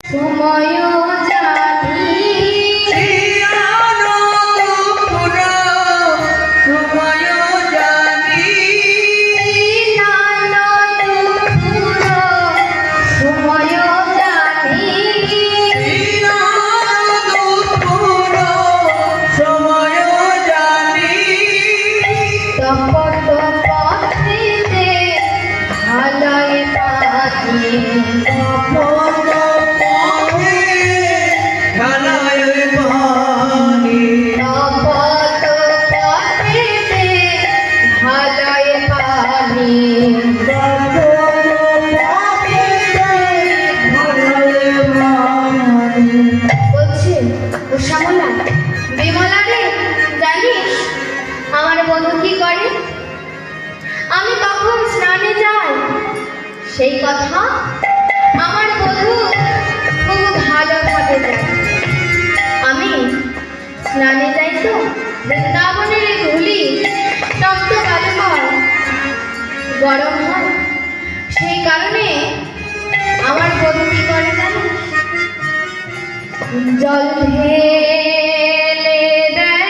সময় জানি আমি কখন স্নানে যাই সেই কথা আমার বধূ খুব ভালোভাবে জানে। আমি স্নানে যাই তো বৃন্দাবনের ধুলি তপ্ত বালুকর গরম হয়, সেই কারণে আমার বধূ কি করে জানো, জল ঢেলে দেয়।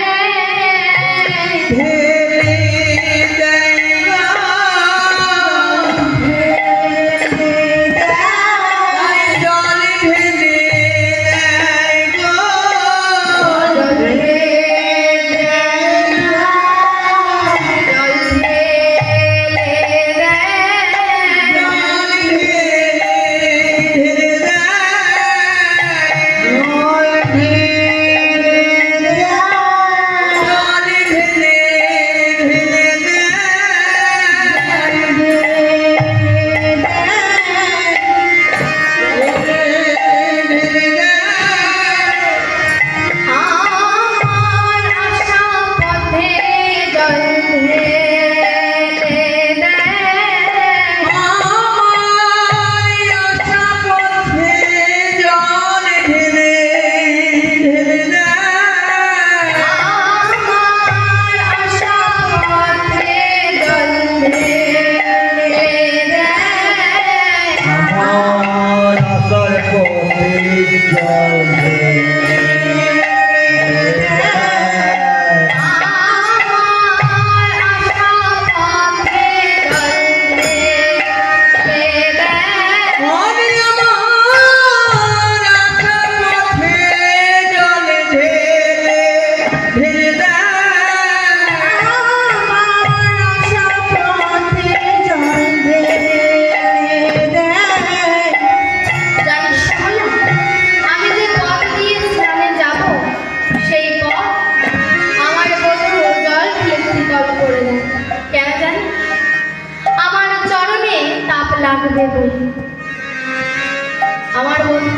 আমার বন্ধু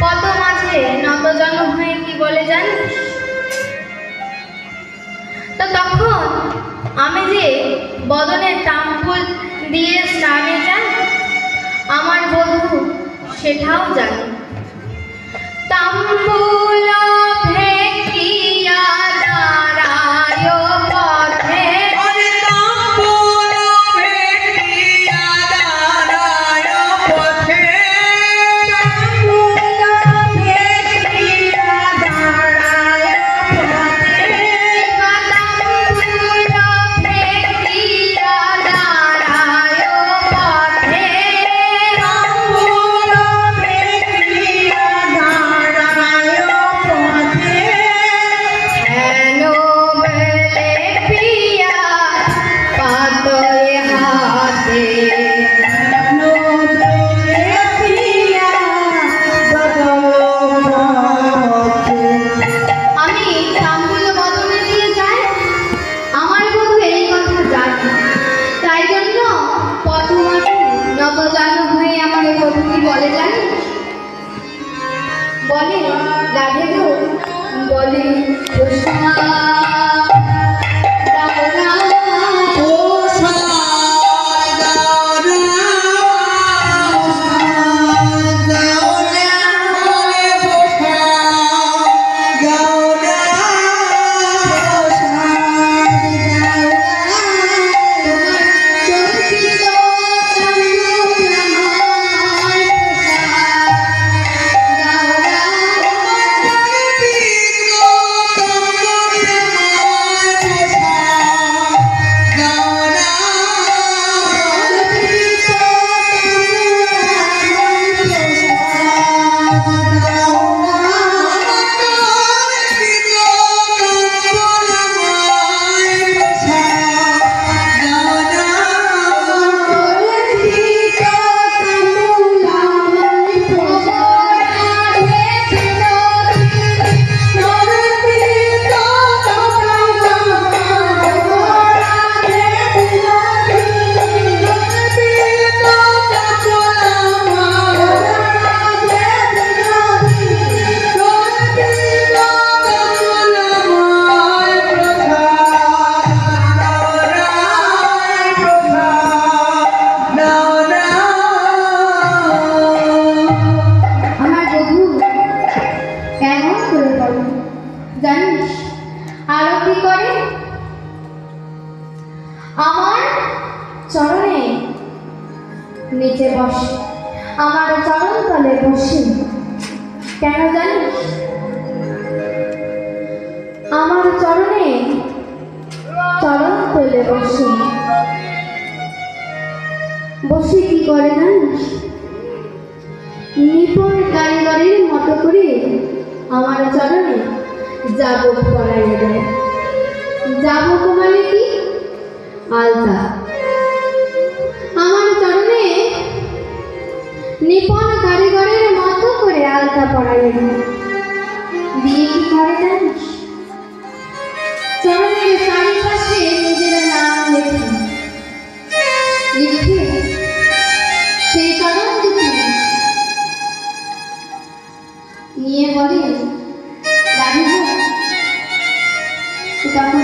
কত মাঝে নতজন হয়ে কি বলে জানিস, তো তখন আমি যে বদনে তাম্বুল দিয়ে স্নানে যাই আমার বন্ধু সেটাও জানে। তাম্বুল ভেকিয়া দাঁড়ায় পথে, বলে রাধে গো, বলে কৃষ্ণা বসে, আমার চরণ তলে বসে। কেন জানিস? আমার চরণে চরণ তলে বসে বসে কি করে জানিস? নিপুণ কারিগরের মতো করে আমার চরণে যাবক পরাইয়া দেয়। যাবক মানে কি? আলতা। আমার চরণে নিপুণ কারিগরের মতো করে আলতা পরাইয়া দেয়। দিয়ে কি করে জানিস? চরণের চারিপাশে নিজের নাম লেখে লিখে সেই চরণ দুটি নিয়ে বলে রাধিকা। তখন